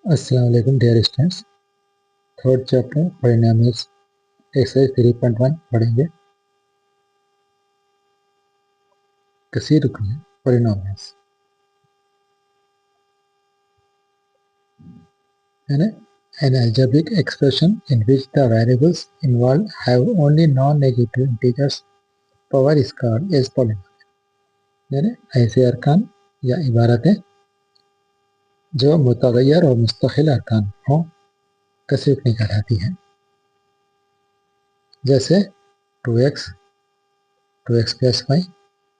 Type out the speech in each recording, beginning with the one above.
अस्सलाम वालेकुम dear students. Third chapter polynomials exercise 3.1 पढ़ेंगे। कसीर रुकनी पॉलिनोमियल्स यानी an algebraic expression in which the variables involved have only non-negative integers power is called as polynomial। यानी ऐसे अरकान या इबारतें जो मुतगय्यर और मुस्तकिल अरकान हों कसीर रुकनी कहलाती हैं। जैसे 2x plus 5,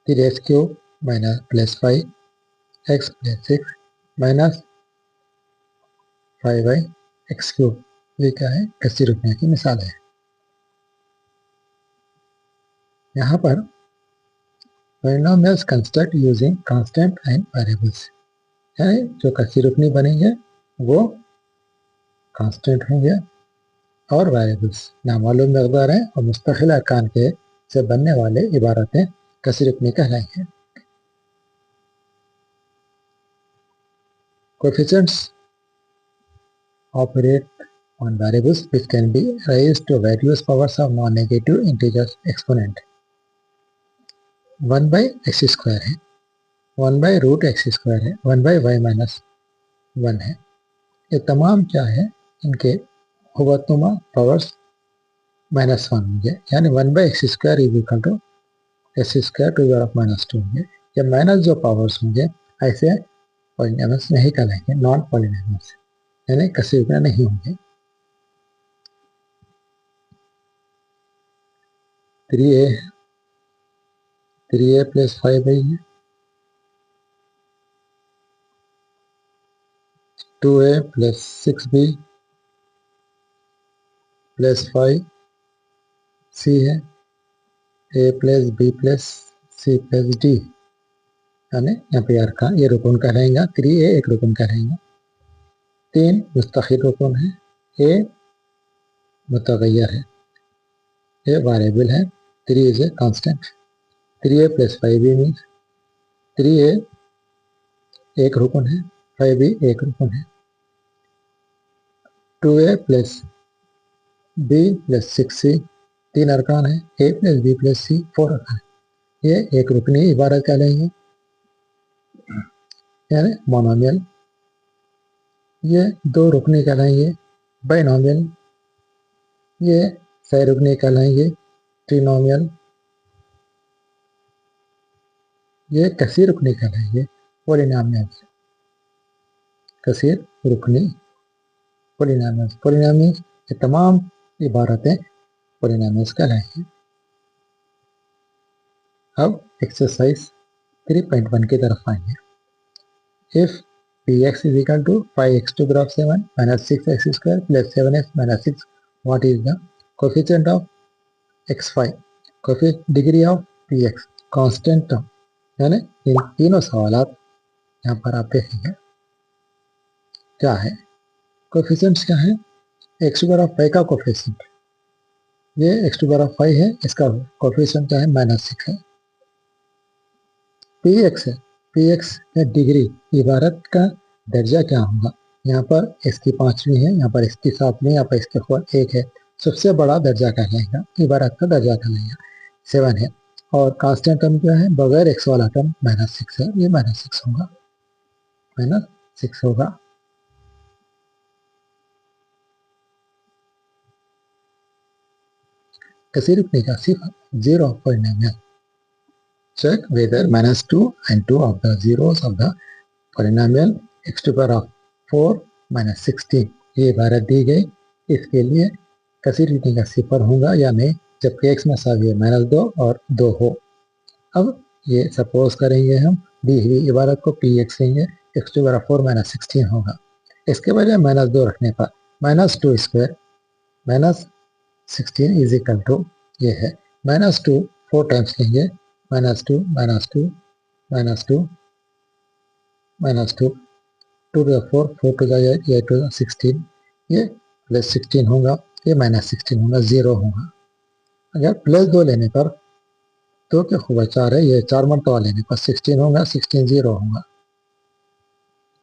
3x cube minus plus 5, x plus 6 minus 5y x cube. ये क्या है? कसीर रुकने की मिसाल है। यहाँ पर polynomials construct using constant and variables, यानी जो कसीर रुकनी बनेंगे वो कांस्टेंट होंगे और वेरिएबल्स नामालूम मकदार हैं और मुस्तकिल अरकान के से बनने वाले इबारतें कसीर रुकनी कहलाएंगे। Coefficients operate on variables which can be raised to various powers of non-negative integers exponent। 1 by x square है, 1 by रूट एक्स स्क्वायर है, 1 by y माइनस 1 है। ये तमाम क्या है? इनके हुवतनुमा पावर्स माइनस 1 होंगे, यानी 1 by x square is equal to x square to power of minus 2 होंगे। या माइनस जो पावर्स होंगे ऐसे पॉलिनोमियल्स नहीं कहलाएंगे, नॉन पॉलिनोमियल्स यानी कसीर नहीं होंगे। 3a प्लस 5y है, 2a plus 6b plus 5c है, a plus b plus c plus d, यानी यहाँ पे अरकान ये रुकन का रहेगा। 3a एक रुकन का रहेगा, 3 मुस्तकिल रुकन है, a मुतगय्यर है, ये वेरिएबल है, 3 is a constant. 3a plus 5b means 3a एक रुकन है, 5b एक रुकन है। 2a plus b plus 6c 3 अरकान है, a plus b plus c 4 अरकान है। ये एक रुकनी इबारत कहलाएंगे, यानी मोनोमियल। ये 2 रुकनी कहलाएंगे बाइनोमियल। ये सह रुकनी कहलाएंगे ट्रिनोमियल। ये कसीर रुकनी कहलाएंगे पॉलिनोमियल्स। कसीर रुकनी पॉलिनोमियल्स, पॉलिनोमियल्स ये तमाम इबारतें पॉलिनोमियल्स कहलाएंगी। अब एक्सरसाइज 3.1 की तरफ आएंगे। If px is equal to 5x to power of 7 minus 6x square plus 7x minus 6, what is the coefficient of x5, degree of px, constant term. यानी इन तीनों सवालात यहाँ पर आप देखेंगे क्या है। कोएफिशिएंट्स क्या है? x to power of 5 का कोएफिशिएंट, ये x to power of 5 है, इसका कोएफिशिएंट क्या है? -6 है। px है, px है डिग्री, इबारत का दर्जा क्या होगा? यहाँ पर इसकी 5वीं है, यहाँ पर इसकी 7वीं, यहाँ पर इसके 1 है। सबसे बड़ा दर्जा कहलाएगा, इबारत का दर्जा कहलाएगा 7 है। और कांस्टेंट टर्म क्या है? बगैर एक्स वाला टर्म -6 है, ये -6 होगा, -6 होगा। कसीर रुकनी का सिफर zero of polynomial. Check whether -2 and 2 of the zeros of the polynomial x to power of 4 minus 16 ये इबारत दी गई, इसके लिए कसीर रुकनी का सिफर होगा या नहीं, जबकि x में सावी -2 और 2 हो। अब ये सपोज करेंगे हम दी हुई इबारत को px लेंगे, x to power of 4 minus 16 होगा। इसके बजाय -2 रखने पर -2 स्क्वायर -16 इज इक्वल टू ये है -2 4 टाइम्स लेंगे, -2 -2 -2 -2 2 to 4 4 to 8 to 16, ये +16 होगा, ये -16 होगा, 0 होगा। अगर +2 लेने पर 2 के खूब 4 है, ये 4 मरतबा लेने पर 16 होगा, 16 0 होगा।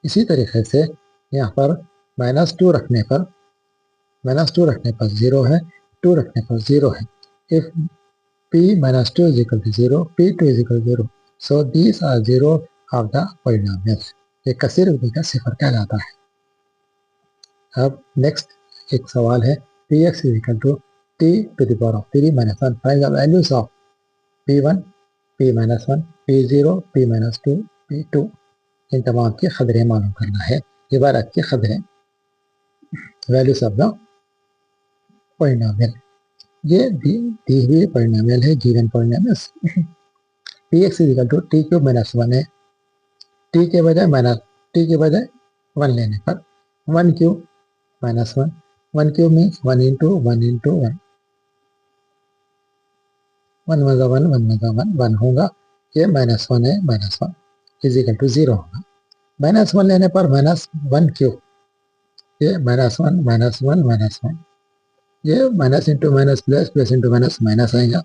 इसी तरीके से यहाँ पर -2 रखने पर जीरो है, 2 रखने पर जीरो है. If p -2 is equal to 0, p2 is equal to 0. So these are zero of the polynomials. ये कसीर रुपये का सिफर कहलाता है. अब नेक्स्ट एक सवाल है, px is equal to t to the power of 3 minus 1. Find the values of p1, p minus 1, p0, p minus 2, p2. इन तमाम की खदरें मालूम करना है. इबारत की खदरें, वैल्यूज ऑफ द पॉलिनोमियल. ये दी हुई पॉलिनोमियल है, given polynomials. px is equal to t cube minus 1 है. टी के बजाय 1 लेने पर 1 cube minus 1, 1 cube means 1 into 1 into 1, 1 मजा 1, 1 मजा 1, 1 होगा. ये -1 है, -1 इज इक्वल टू 0 होगा. -1 लेने पर -1 क्यूब, ये -1 -1 -1, ये minus into minus plus, plus into minus minus आएगा.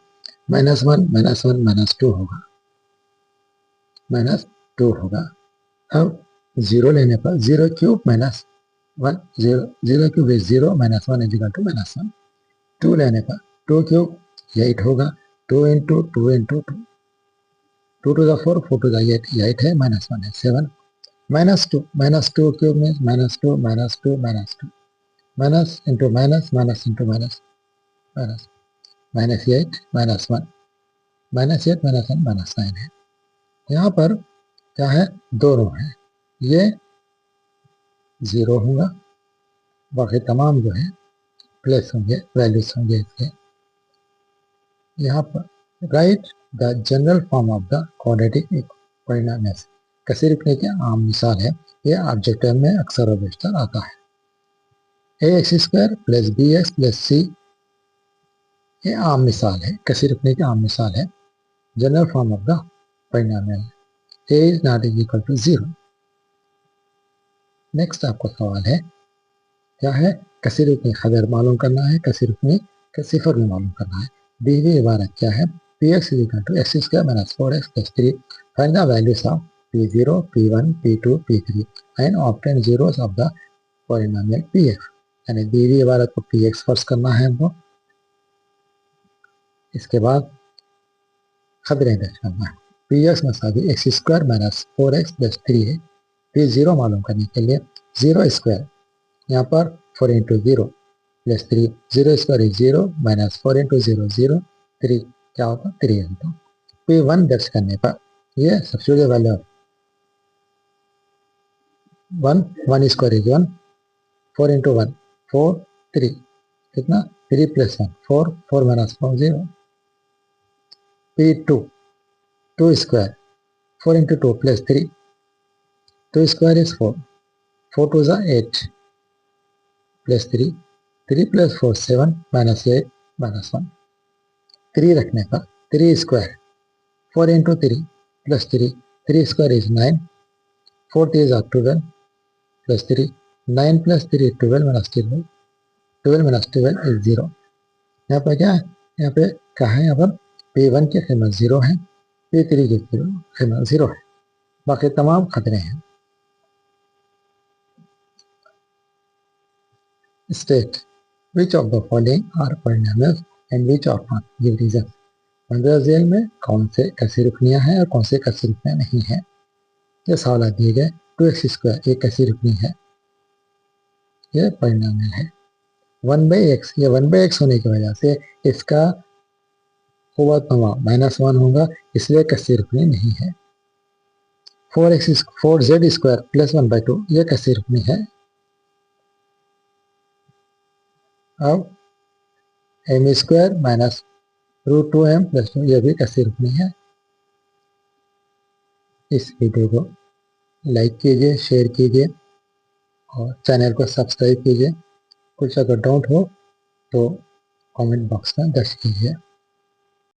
-1 -1 -2 होगा, -2 होगा. अब 0 लेने पर 0 cube minus 1, 0 cube is 0, -1 is equal to -1. 2 लेने पर 2 क्यूब 8 होगा, 2 into 2 into 2, 2 to the 4, 4 to the 8 है, -1 है 7. -2 cube means -2 -2 -2, minus into minus, minus into minus, minus, -8 -1, -8 -1 -9 है. यहाँ पर क्या है, दोनों है. ये 0 होगा, बाकी तमाम जो है प्लस होंगे, वैल्यूज होंगे इसके. यहाँ पर write the general form of the quadratic polynomials. कसीर रुपये की आम मिसाल है, ये ऑब्जेक्टिव में अक्सर और बेशतर आता है. ax² plus bx plus c, ये आम मिसाल है, कसीर रुपये की आम मिसाल है. General form of the polynomial, a is not equal to 0. Next आपको सवाल है, क्या है, कसीर रुपये खबर मालूम करना है, कसीर रुपये का सिफर भी मालूम करना है. दी हुई इबारत क्या है, px is equal to x² minus 4x plus 3. Find the values of p0, p1, p2, p3 and obtain zeros of the polynomial px. यानी दी हुई इबारत को px फर्ज करना है हमको, इसके बाद खबरें दर्ज करना है. px मसावी x² minus 4x plus 3 है. p0 मालूम करने के लिए 0², यहाँ पर 4 into 0 plus 3, 0² is 0 minus 4 into 0 0, 3 क्या होगा, 3 होगा. p1 दर्ज करने पर ये substitute value of 1² is 1, 4 into 1 4, 3 कितना, 3 plus 1 4, 4 minus 4 0. p2 2², 4 into 2 plus 3, 2² is 4, 4 two ज़ा 8 प्लस 3, 3 प्लस 4 7 माइनस 8 माइनस 1. 3 रखने पर 3², 4 इंटू 3 प्लस 3, 3² इज 9, 4 3 ज़ा 12 plus 3, 9 plus 3 12 minus 12, 12 minus 12 is 0. यहाँ पर क्या है, यहाँ पे क्या है, यहाँ पर p1 की कीमत 0 है, p3 की कीमत 0 है, बाकी तमाम खतरे हैं. State which of the following are polynomials and which are not. Give reasons. पंद्रह जेल में कौन से कसीर रुकनियाँ हैं और कौन से कसीर रुकनियाँ नहीं हैं. ये सवाल दिए गए. 2x² ये कसीर रुकनी है, ये पॉलिनोमियल है. 1/x, ये 1/x होने की वजह से इसका कुव्वत नवा -1 होगा, इसलिए कसीर रुकनी नहीं है. 4z² प्लस 1/2 ये कसीर रुकनी है. अब m² माइनस √2m प्लस 2 यह भी कसीर रुकनी है. इस वीडियो को लाइक कीजिए, शेयर कीजिए और चैनल को सब्सक्राइब कीजिए. कुछ अगर डाउट हो तो कमेंट बॉक्स में दर्ज कीजिए.